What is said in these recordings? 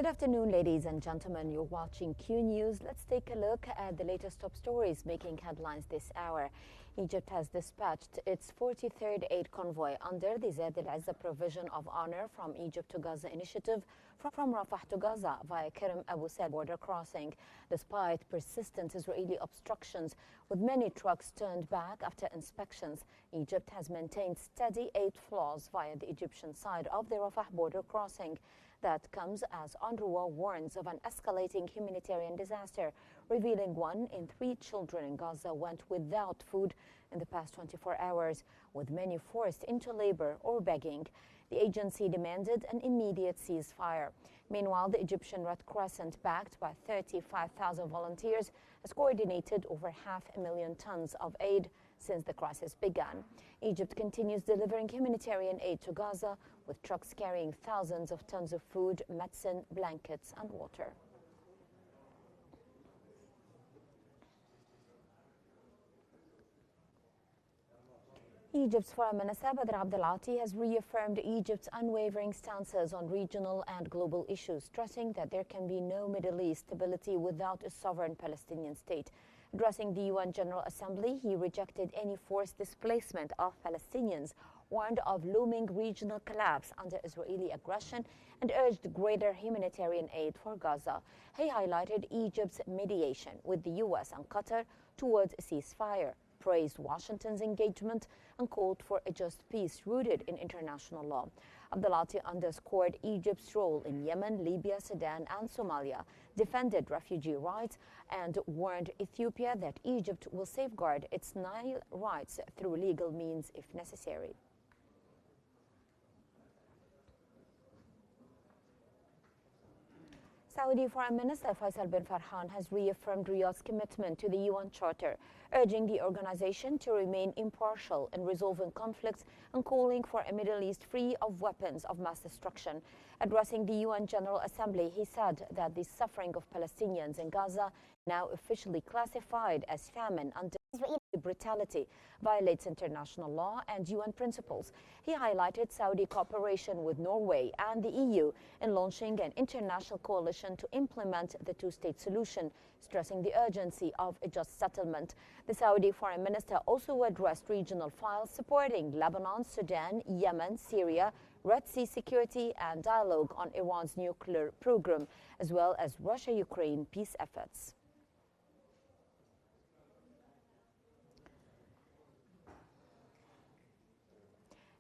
Good afternoon, ladies and gentlemen. You're watching Q News. Let's take a look at the latest top stories making headlines this hour. Egypt has dispatched its 43rd aid convoy under the Zaid al-Izza Provision of Honor from Egypt to Gaza initiative from Rafah to Gaza via Kerem Abu Said border crossing, despite persistent Israeli obstructions, with many trucks turned back after inspections. Egypt has maintained steady aid flows via the Egyptian side of the Rafah border crossing. That comes as UNRWA warns of an escalating humanitarian disaster, revealing 1 in 3 children in Gaza went without food in the past 24 hours, with many forced into labor or begging. The agency demanded an immediate ceasefire. Meanwhile, the Egyptian Red Crescent, backed by 35,000 volunteers, has coordinated over 500,000 tons of aid since the crisis began. Egypt continues delivering humanitarian aid to Gaza, with trucks carrying thousands of tons of food, medicine, blankets, and water. Egypt's Foreign Minister Badr Abdelati has reaffirmed Egypt's unwavering stances on regional and global issues, stressing that there can be no Middle East stability without a sovereign Palestinian state. Addressing the UN General Assembly, he rejected any forced displacement of Palestinians, warned of looming regional collapse under Israeli aggression, and urged greater humanitarian aid for Gaza. He highlighted Egypt's mediation with the US and Qatar towards a ceasefire, praised Washington's engagement, and called for a just peace rooted in international law. Abdelati underscored Egypt's role in Yemen, Libya, Sudan, and Somalia, defended refugee rights, and warned Ethiopia that Egypt will safeguard its Nile rights through legal means if necessary. Saudi Foreign Minister Faisal bin Farhan has reaffirmed Riyadh's commitment to the UN Charter, urging the organization to remain impartial in resolving conflicts and calling for a Middle East free of weapons of mass destruction. Addressing the UN General Assembly, he said that the suffering of Palestinians in Gaza, now officially classified as famine under Israeli brutality, violates international law and UN principles. He highlighted Saudi cooperation with Norway and the EU in launching an international coalition to implement the two-state solution, stressing the urgency of a just settlement. The Saudi Foreign Minister also addressed regional files supporting Lebanon, Sudan, Yemen, Syria, Red Sea security, and dialogue on Iran's nuclear program, as well as Russia-Ukraine peace efforts.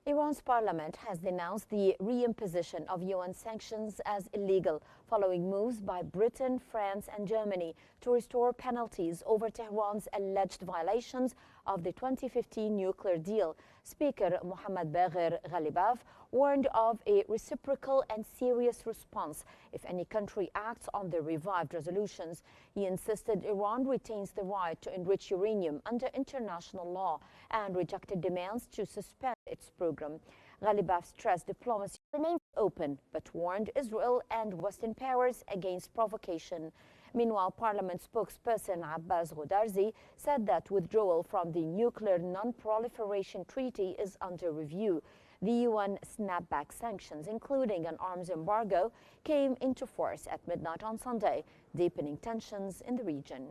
Iran's parliament has denounced the reimposition of UN sanctions as illegal, following moves by Britain, France, and Germany to restore penalties over Tehran's alleged violations of the 2015 nuclear deal. Speaker Mohammad Bagher Ghalibaf warned of a reciprocal and serious response if any country acts on the revived resolutions. He insisted Iran retains the right to enrich uranium under international law and rejected demands to suspend its program. Ghalibaf stressed diplomacy remains open, but warned Israel and Western powers against provocation. Meanwhile, Parliament spokesperson Abbas Ghodarzi said that withdrawal from the Nuclear Non-Proliferation Treaty is under review. The UN snapback sanctions, including an arms embargo, came into force at midnight on Sunday, deepening tensions in the region.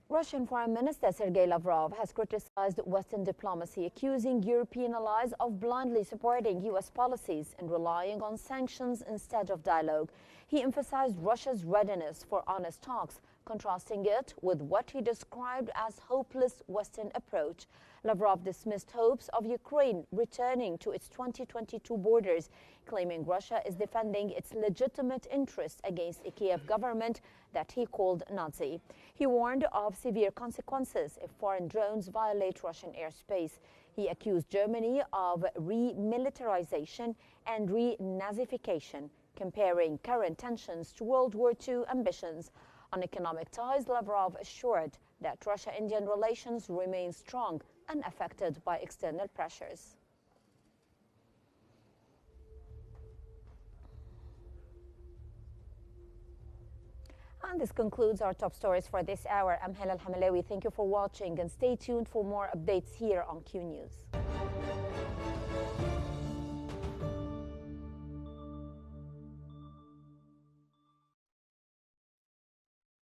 Russian Foreign Minister Sergei Lavrov has criticized Western diplomacy, accusing European allies of blindly supporting U.S. policies and relying on sanctions instead of dialogue. He emphasized Russia's readiness for honest talks, contrasting it with what he described as hopeless Western approach. Lavrov dismissed hopes of Ukraine returning to its 2022 borders, claiming Russia is defending its legitimate interests against a Kiev government that he called Nazi. He warned of severe consequences if foreign drones violate Russian airspace. He accused Germany of remilitarization and re-Nazification, comparing current tensions to World War II ambitions. On economic ties, Lavrov assured that Russia-Indian relations remain strong, unaffected by external pressures. And this concludes our top stories for this hour. I'm Helen Hamalawi. Thank you for watching, and stay tuned for more updates here on Q News.